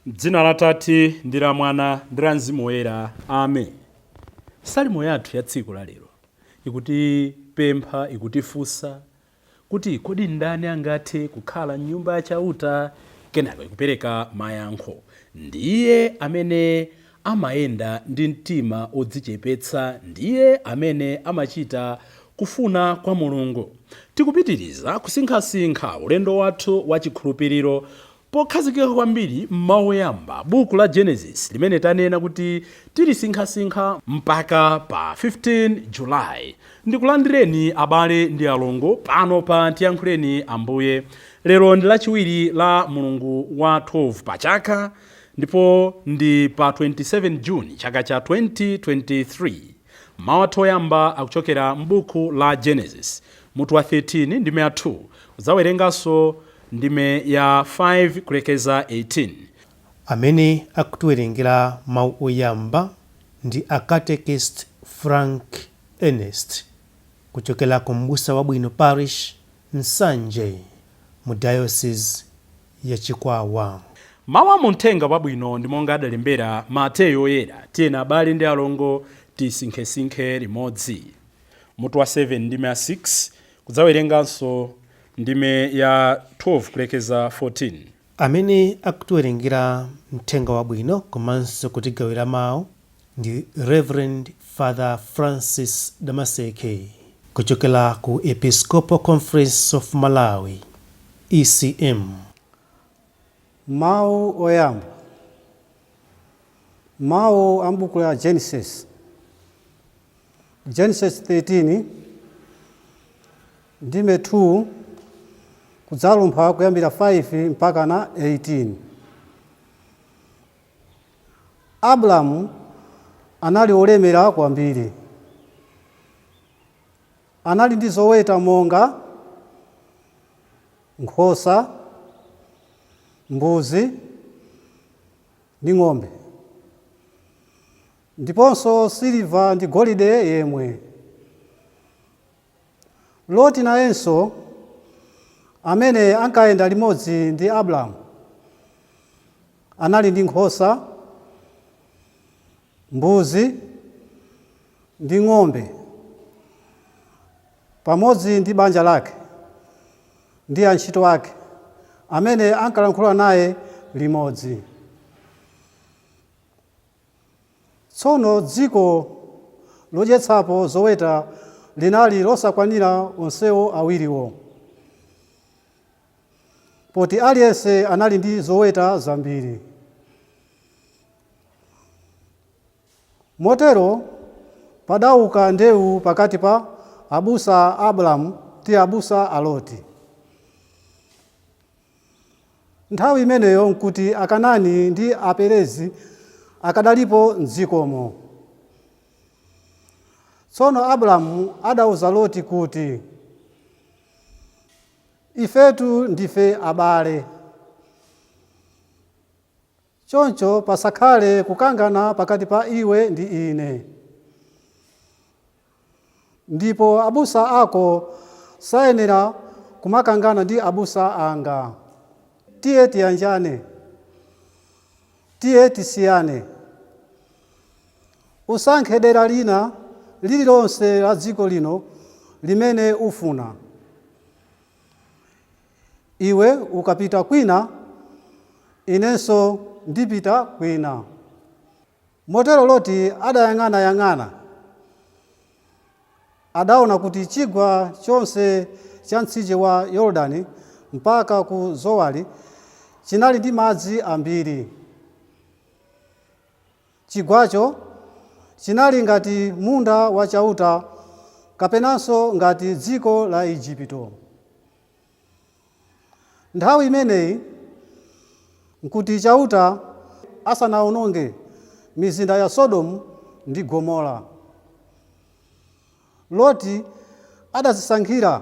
Dzina la Tate ndi la Mwana ndi la Mzimu Woyera. Amen. Salimo yathu ya tsiku la lero ikuti pempha, ikutifunsa kuti kodi ndani angathe kukhala m'nyumba ya chauta, kenako ikupereka mayankho. Ndiye amene amayenda ndi mtima odzichepetsa, ndiye amene amachita kufuna kwa Mulungu. Tikupitiriza kusinkhasinkha ulendo wathu wa chikhulupiriro pokhazikika kwambiri m'mawu oyamba buku la Genesis limene tanena kuti tilisinkhasinkha mpaka pa 15 Julayi. Ndikulandireni abale ndi alongo pano pa Tiyankhuleni Ambuye. Lero ndi lachiwiri la Mulungu wa 12 pa Chaka, ndipo ndi pa 27 Juni chaka cha 2023. Mawu athu oyamba akuchokera m'buku la Genesis mutu wa 13 ndime ya 2, udzawerenganso ndime ya 5 kulekeza 18. Amene akutiwerengera mawu oyamba ndi akatekist Frank Ernest kuchokera ku Mbusa Wabwino Parish, Nsanje, mu Diocese ya Chikwawa. Mawu amuthenga wabwino ndi monga adalembera Mateyu oyera. Tiyena abale ndi alongo tisinkhesinkhe limodzi. Mutu wa 7 ndime ya 6 kudzawerenganso ndime ya 12 kulekeza 14. Amene akutiwerengera mthenga wabwino komanso kutigawira mawu ndi Reverend Father Francis Damaseke kuchokera ku Episcopal Conference of Malawi, ECM. Mawu oyamba. Mawu ambuku la Genesis 13 ndime 2 kudzalumpha kuyambira 5 mpaka na 18. Abrahamu anali olemera kwambiri. Anali ndi zoweta monga nkhosa, mbuzi ndi ng'ombe, ndiponso siliva ndi golide yemwe. Loti nayenso amene ankayenda limodzi ndi Abrahamu anali ndi nkhosa, mbuzi ndi ng'ombe, pamodzi ndi banja lake ndi antchito ake amene ankalankhula naye limodzi. Tsono dziko lodyetsapo zoweta linali losakwanira onsewo awiriwo, poti aliyense anali ndi zoweta zambiri. Motero padauka ndewu pakati pa abusa a Abrahamu ndi abusa a Loti. Nthawi imeneyo nkuti Akanani ndi Aperezi akadalipo m'dzikomo. Tsono Abrahamu adauza Loti kuti, ifetu ndife abale, choncho pasakhale kukangana pakati pa iwe ndi ine. Ndipo abusa ako sayenera kumakangana ndi abusa anga. Tiye tiyanjane, tiye tisiyane. Usankhe dera lina lililonse la dziko lino limene ufuna. Iwe ukapita kwina, inenso ndipita kwina. Motero Loti adayang'anayang'ana, adaona kuti chigwa chonse cha mtsinje wa Yorodani mpaka ku Zowari chinali ndi madzi ambiri. Chigwacho chinali ngati munda wa chauta kapenanso ngati dziko la Igupto. Nthawi imeneyi nkuti chauta asanawononge mizinda ya Sodomu ndi Gomora. Loti adazisankhira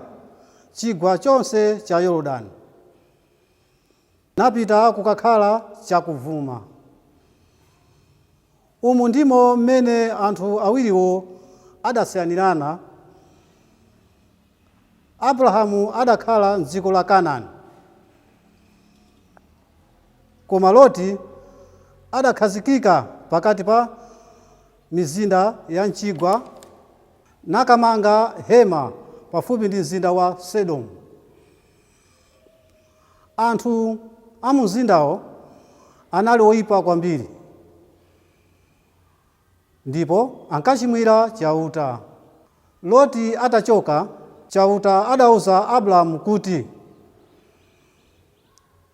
chigwa chonse cha Yorodani, napita kukakhala chakuvuma. Umu ndimo mmene anthu awiriwo adasiyanirana. Abrahamu adakhala m'dziko la Kanaani, koma Loti adakhazikika pakati pa mizinda ya mchigwa nakamanga hema pafupi ndi mzinda wa Sodomu. Anthu a mu mzindawo anali oyipa kwambiri ndipo ankachimwira chauta. Loti atachoka, chauta adauza Abrahamu kuti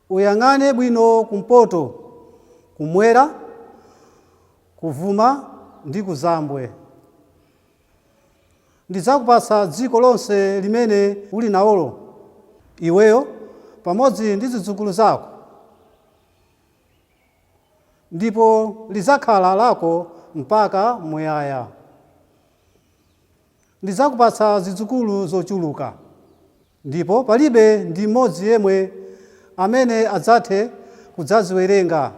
uyang'ane bwino kumpoto, kumwera, kuvuma ndi kuzambwe. Ndidzakupatsa dziko lonse limene uli nawolo, iweyo pamodzi ndi zidzukulu zako, ndipo lidzakhala lako mpaka muyaya. Ndidzakupatsa zidzukulu zochuluka, ndipo palibe ndi mmodzi yemwe amene adzathe kudzaziwerenga.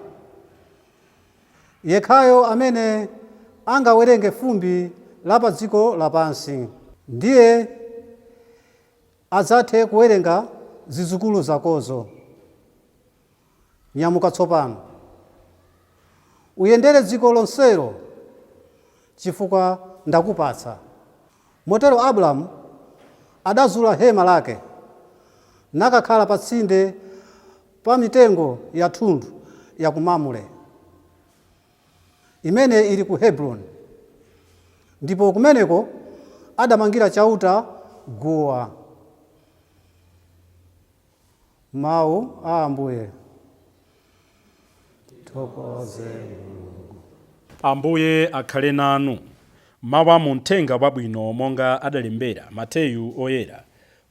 Yekhayo amene angawerenge fumbi la pa dziko lapansi ndiye adzathe kuwerenga zidzukulu zakozo. Nyamuka tsopano, uyendere dziko lonselo chifukwa ndakupatsa. Motero Abrahamu adazula hema lake nakakhala pa tsinde pa mitengo ya thundu ya ku Mamure imene ili ku Hebroni, ndipo kumeneko adamangira chauta guwa. Mawu a Ambuye. Tithokoze. Ambuye akhale nanu. Mawu a Uthenga Wabwino monga adalembera Mateyu oyera.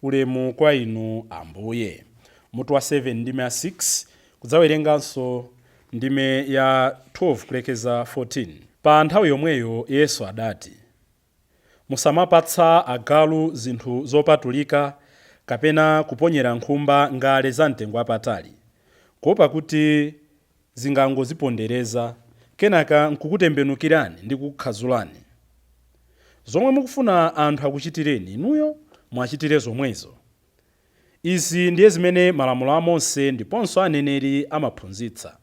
Ulemu kwa inu Ambuye. Mutu wa 7 ndime ya 6 kudzawerenganso ndime ya 12 kulekeza 14. Pa nthawi yomweyo Yesu adati, musamapatsa agalu zinthu zopatulika kapena kuponyera nkhumba ngale za mtengo wapatali, kuopa kuti zingangozipondereza kenaka nkukutembenukirani ndi kukukhazulani. Zomwe mukufuna anthu akuchitireni inuyo mwachitire zomwezo. Izi ndiye zimene malamulo a Mose ndiponso aneneri amaphunzitsa.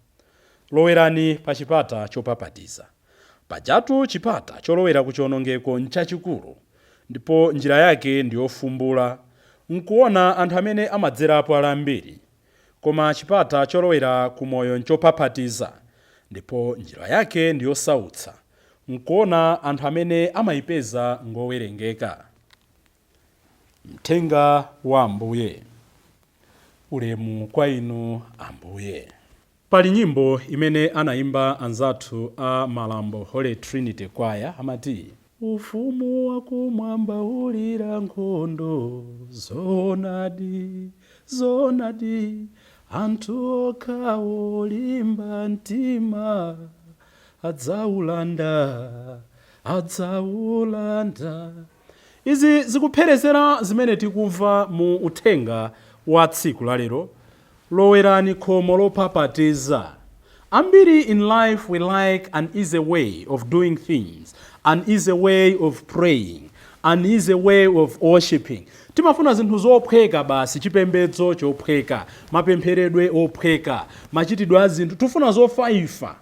Lowerani pa chipata chopapatiza. Pajatu chipata cholowera ku chiwonongeko nchachikulu, ndipo njira yake ndiyofumbula, nkuona anthu amene amadzerapo ali ambiri. Koma chipata cholowera ku moyo nchopapatiza, ndipo njira yake ndiyosautsa, nkuona anthu amene amayipeza ngowerengeka. Uthenga wa Ambuye. Ulemu kwa inu Ambuye. Pali nyimbo imene anaimba anzathu a Malambo Holy Trinity Choir amati, ufumu wakumwamba ulira nkhondo, zonadi, zonadi, anthu okhawo limba mtima, adzaulanda, adzaulanda. Izi zikupherezera zimene tikumva mu uthenga wa tsiku la lero. Lowerani khomo lopapatiza. Ambiri in life we like an easy way of doing things, an easy way of praying, an easy way of worshiping. Timafuna zinthu zophweka basi, chipembedzo chophweka, mapempheredwe ophweka, machitidwe a zinthu tufuna zofaifa.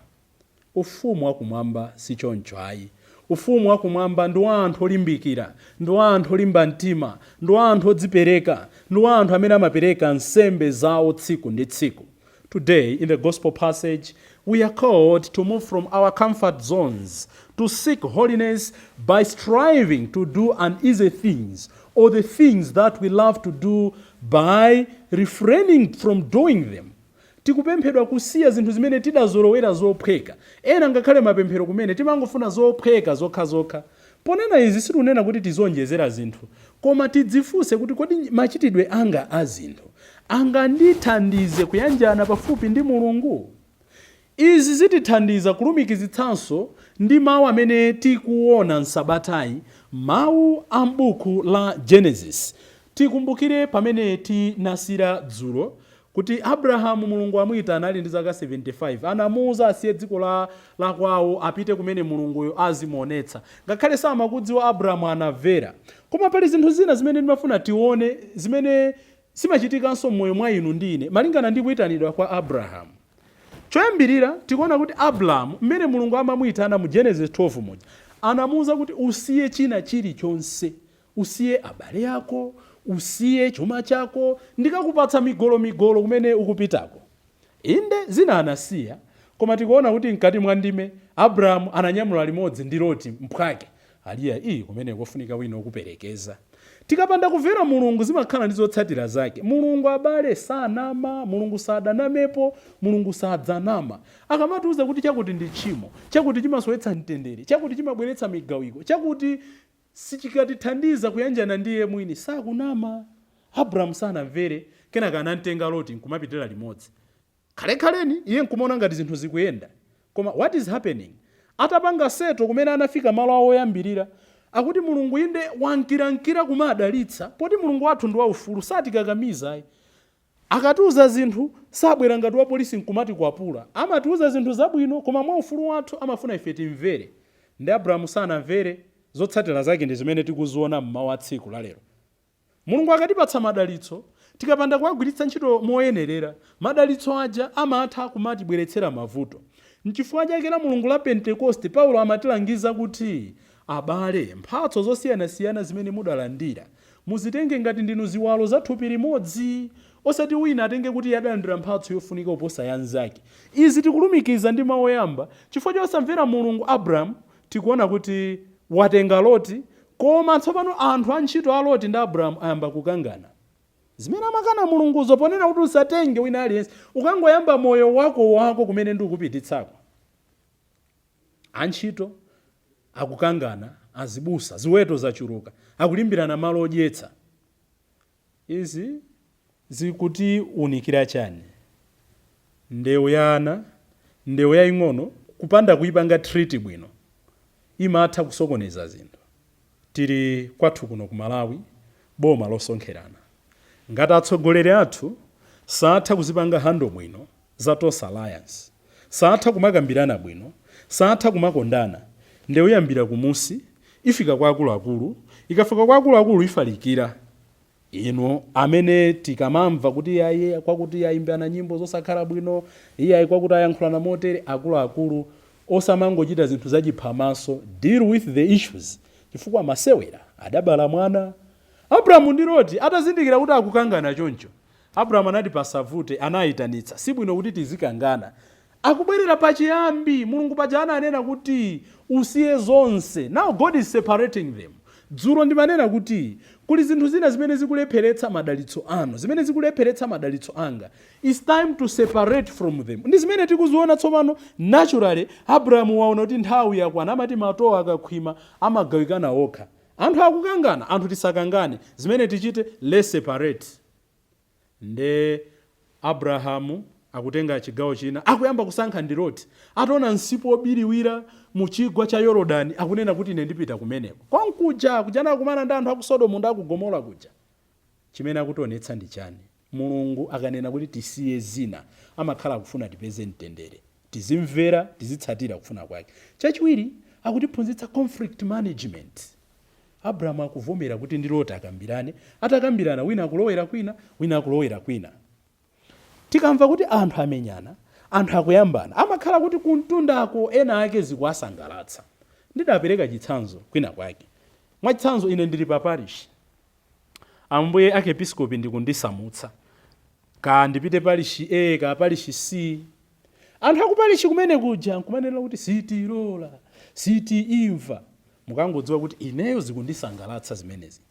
Ufumu wakumwamba si choncho ayi. Ufumu wakumwamba ndi wa anthu olimbikira, ndi wa anthu olimba mtima, ndi wa anthu odzipereka, ndi wa anthu amene amapereka nsembe zawo tsiku ndi tsiku. Today, in the gospel passage, we are called to move from our comfort zones to seek holiness by striving to do uneasy things, or the things that we love to do by refraining from doing them. Tikupemphedwa kusiya zinthu zimene tidazolowera zophweka. Ena ngakhale mapemphero kumene timangofuna zophweka zokha. Ponena izi situnena kuti tizonjezera zinthu, koma tidzifunse kuti kodi machitidwe anga a zinthu angandithandize kuyanjana pafupi ndi Mulungu. Izi zitithandiza kulumikizitsanso ndi mawu amene tikuona m'Sabatayi, mawu a m'buku la Genesis. Tikumbukire pamene tinasira dzulo kuti Abrahamu Mulungu amuyitana ali ndi zaka 75. Anamuwuza asiye dziko la kwawo apite kumene Mulunguyo azimuonetsa. Ngakhale samakudziwa Abrahamu anamvera. Koma pali zinthu zina zimene ndimafuna tione zimene simachitikanso m'moyo mwa inu ndi ine malingana ndi kuyitanidwa kwa Abrahamu. choyambirira tikuona kuti Abrahamu mmene Mulungu amamuyitana mu Genesis 12 moja anamuwuza kuti usiye china chilichonse, usiye abale yako, usiye chuma chako, ndikakupatsa migolo kumene ukupitako. Inde zina anasiya, koma tikuona kuti mkati mwa ndime Abrahamu ananyamula limodzi ndi Loti mphwake, aliya kumene kufunika wina ukuperekeza. Tikapanda kumvera Mulungu zimakhala ndi zotsatira zake. Mulungu abale sanama, Mulungu sadanamepo, Mulungu sadzanama. Akamatiuza kuti chakuti ndi tchimo, chakuti chimasowetsa mtendere, chakuti chimabweretsa migawiko, chakuti sichikatithandiza kuyanjana ndiye mwini, sakunama. Abrahamu sanamvere, kenaka anamtenga Loti nkumapitira limodzi. Khalekhaleni iye nkumaona ngati zinthu zikuyenda. Koma what is happening? Atapanga seto kumene anafika malo awo oyambirira, akuti Mulungu inde wankirankira kumadalitsa, poti Mulungu wathu ndi waufulu satikakamiza. Akatiuza zinthu sabwera ngati wa polisi nkumati kwapula, amatiuza zinthu zabwino koma mwa ufulu wathu amafuna ife timvere. Ndi Abrahamu sanamvere, zotsatira zake ndi zimene tikuziona mmawa tsiku la lero. Mulungu akatipatsa madalitso, tikapanda kuwagwiritsa ntchito moyenerera, madalitso aja amatha kumatibweretsera mavuto. N'chifukwa chake la Mulungu la Pentekoste Paulo amatilangiza kuti abale mphatso zosiyanasiyana zimene mudalandira muzitenge ngati ndinu ziwalo za thupi limodzi, osati wina atenge kuti yadalandira mphatso yofunika kuposa yanzake. Izi tikulumikiza ndi mawu oyamba, chifukwa chosamvera Mulungu Abrahamu tikuona kuti watenga Loti, koma tsopano anthu antchito a Loti ndi Abrahamu ayamba kukangana. Zimene amakana Mulunguzo ponena kuti usatenge wina aliyense, ukangoyamba moyo wako kumene ndi ukupititsako. Antchito akukangana, azibusa, ziweto zachuluka, akulimbirana malo odyetsa. Izi zikuti unikira chani? Ndewu ya ana, ndewu ya ing'ono, kupanda kuipanga treat bwino, imatha kusokoneza zinthu. Tili kwathu kuno ku Malawi, boma losonkherana. Ngati atsogoleri athu satha kuzipanga hando bwino za Tosa Alliance, satha kumakambirana bwino, satha kumakondana, ndewu yambira kumusi, ifika kwa akuluakulu, ikafika kwa akuluakulu ifalikira. Ino amene tikamamva kuti yaye kwakuti yayimbana nyimbo zosakhala bwino, iye kwakuti ayankhulana motere, akuluakulu osamangochita zinthu zachiphamaso, deal with the issues. Chifukwa masewera adabala mwana. Abrahamu ndi Loti atazindikira kuti akukangana choncho, Abrahamu anati pasavute, anayitanitsa, si bwino kuti tizikangana. Akubwerera pachiyambi, Mulungu paja ananena kuti usiye zonse. Now God is separating them. Dzulo ndimanena kuti kuli zinthu zina zimene zikulepheretsa madalitso anu, zimene zikulepheretsa madalitso anga. It's time to separate from them. Ndi zimene tikuziona tsopano naturally. Abrahamu waona kuti nthawi yakwana, amati matowa akakhwima amagawikana okha. Anthu akukangana, anthu tisakangane. Zimene tichite, let's separate. Nde Abrahamu akutenga chigawo china, akuyamba kusankha ndi Loti. Ataona nsipu obiriwira mu chigwa cha Yorodani, akunena kuti ine ndipita kumeneko. Konkuja kujana kumana ndi anthu aku Sodomu ndi aku Gomora kuja. Chimene akutionetsa ndi chani? Mulungu akanena kuti tisiye zina, amakhala kufuna tipeze mtendere. Tizimvera, tizitsatira kufuna kwake. Chachiwiri akutiphunzitsa conflict management. Abrahamu akuvomera kuti ndi Loti akambirane, atakambirana wina akulowera kwina, wina akulowera kwina. Tikamva kuti anthu amenyana, anthu akuyambana, amakhala kuti kuntundako ena ake zikuwasangalatsa. Ndidapereka chitsanzo kwina kwake. Mwa chitsanzo ine ndili pa parish. Ambuye akepiskopi ndikundisamutsa. Ka ndipite parish A, ka parish C. Anthu akuparishi kumene kuja, nkumanena kuti sitilola, sitiimva. Mukangodziwa kuti ineyo zikundisangalatsa zimenezi.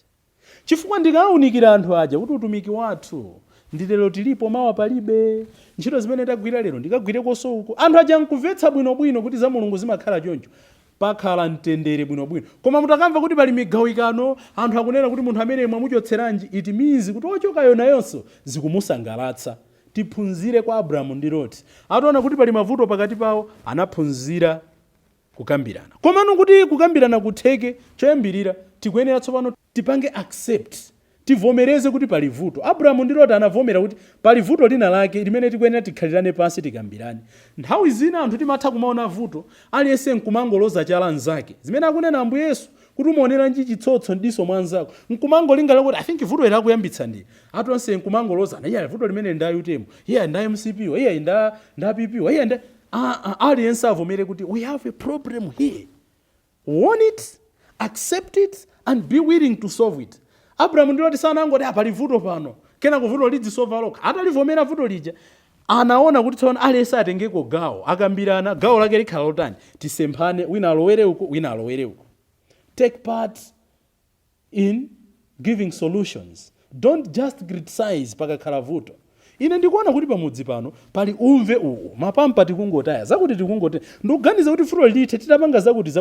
Chifukwa ndikawunikira anthu aja kuti utumiki wathu ndi lero tilipo mawa palibe, ntchito zimene tagwira lero ndikagwire koso uko. Anthu aja nkumvetsa bwinobwino kuti za Mulungu zimakhala choncho, pakhala mtendere bwinobwino. Koma mutakamva kuti pali migawikano, anthu akunena kuti munthu amene mwamuchotseranji, it means kuti ochokayo nayonso zikumusangalatsa. Tiphunzire kwa Abrahamu ndi Loti. Ataona kuti pali mavuto pakati pawo, anaphunzira kukambirana. Komano kuti kukambirana kutheke, choyambirira tikuyenera tsopano tipange accept, tivomereze kuti pali vuto. Abrahamu ndi Loti anavomera kuti pali vuto lina lake limene tikuyenera tikhalirane pansi tikambirane. Nthawi zina anthu timatha kumaona vuto, aliyense nkumangoloza chala nzake. Zimene akunena Ambuye Yesu kuti umaonera nji chitsotso ndiso mwanzako nkumangolingala kuti I think vuto ila kuyambitsa ndi atonse nkumangolozana iye vuto limene ndayutemo iye nda MCP iye nda PP iye nda aliyense avomere kuti we have a problem here, warn it, accept it and be willing to solve it. Abraham ndiloti sana angoti pali vuto pano kena kuvuto lidzisolva lokha atalivomera vuto lija anaona kuti tsono aliyense atengeko gawo akambirana gawo lake likhala lotani tisemphane wina alowere uko wina alowere uko. Take part in giving solutions. Don't just criticize pakakhala vuto. Ine ndikuona kuti pamudzi pano pali umve uwu mapampa tikungotaya zakuti tikungotaya ndikuganiza kuti vuto lithe titapanga zakuti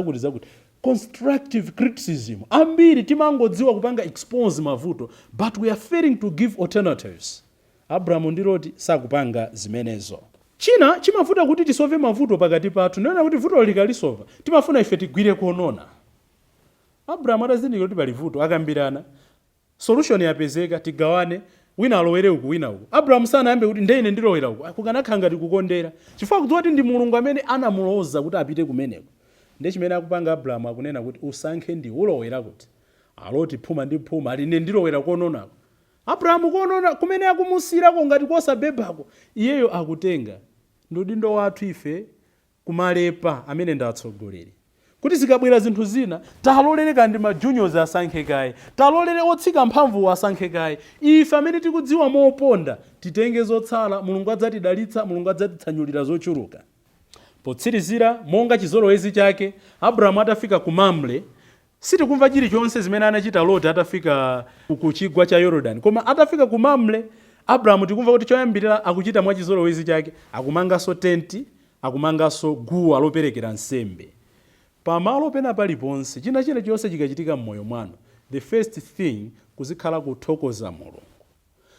constructive criticism ambiri timangodziwa kupanga expose mavuto but we are failing to give alternatives. Abraham ndiloti sakupanga zimenezo. China chimafuta kuti tisolve mavuto pakati pathu ndiona kuti vuto likalisolva timafuna ife tigwire kuonona. Abraham atazindikira kuti pali vuto akambirana solution yapezeka tigawane wina alowere uku wina uku. Abraham sana ambe kuti ndine ndilowera uku kukanakhala ngati kukondera chifukwa kudziwa kuti ndi Mulungu amene anamuloza kuti apite kumeneko. Ndiye chimene akupanga Abraham akunena kuti usankhe ndi ulowera kuti aloti phuma ndi phuma aline ndilowera kuononako. Abraham kuonona kumene akumusirako ngati kosabebako iyeyo akutenga ndi udindo wathu ife kumalepa amene ndatsogoleri kuti zikabwera zinthu zina talolere kandi ma juniors asankhe kaye talolere otsika mphamvu asankhe kaye ife amene tikudziwa moponda titenge zotsala Mulungu adzatidalitsa Mulungu adzatitsanyulira zochuluka. Potsirizira monga chizolowezi chake Abraham atafika ku Mamre sitikumva chilichonse zimene anachita Loti atafika ku chigwa cha Yorodani koma atafika ku Mamre Abraham tikumva kuti choyambirira akuchita mwa chizolowezi chake akumanganso tenti akumanganso guwa loperekera nsembe. Pamalo pena paliponse china chilichonse chikachitika mmoyo mwanu the first thing kuzikhala kuthokoza Mulungu.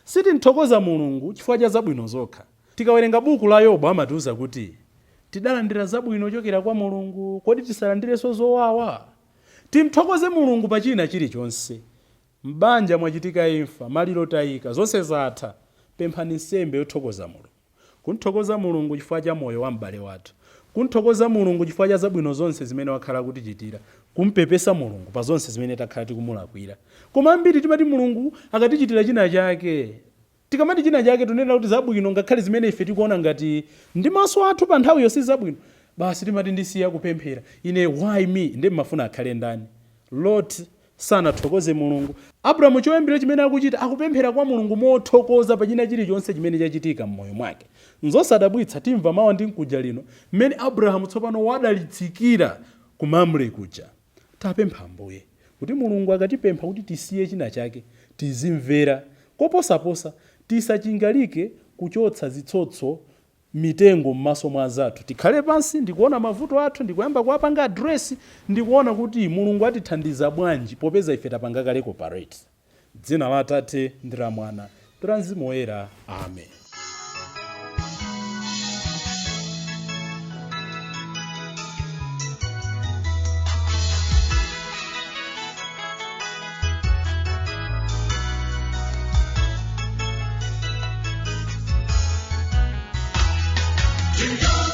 Sitinthokoza Mulungu chifukwa cha zabwino zokha. Tikawerenga buku la Yobu amatiuza kuti tidalandira zabwino chokera kwa Mulungu kodi tisalandirenso zowawa. Timthokoze Mulungu pa china chilichonse. Mbanja mwachitika imfa maliro tayika zonse zatha pemphani nsembe yothokoza Mulungu. Kunthokoza Mulungu chifukwa cha moyo wa m'bale wathu. Kunthokoza Mulungu chifukwa cha zabwino zonse zimene wakhala kutichitira. Kumpepesa Mulungu pa zonse zimene takhala tikumulakwira. Koma ambiri timati Mulungu akatichitira china chake. Tikamati china chake tunena kuti zabwino ngakhale zimene ife tikuona ngati ndi maso athu pa nthawi yonse zabwino. Basi timati ndisiya kupemphera. Ine why me ndi mafuna akhale ndani. Lot sana thokoze Mulungu. Abraham choyambira chimene akuchita akupemphera kwa Mulungu mothokoza pa china chilichonse chimene chachitika mmoyo mwake. Nzosadabwitsa timva mawa ndi nkuja lino mmene Abraham tsopano wadalitsikira ku Mamre kuja. Tapempha Ambuye kuti Mulungu akatipempha kuti tisiye china chake tizimvera koposaposa tisachingalike kuchotsa zitsotso mitengo m'maso mwa zathu. Tikhale pansi ndikuona mavuto athu ndikuyamba kuwapanga address ndikuona kuti Mulungu atithandiza bwanji popeza ife tapanga kale cooperate. Dzina la Atate ndi la Mwana ndi la Mzimu Woyera. Amen. Jingle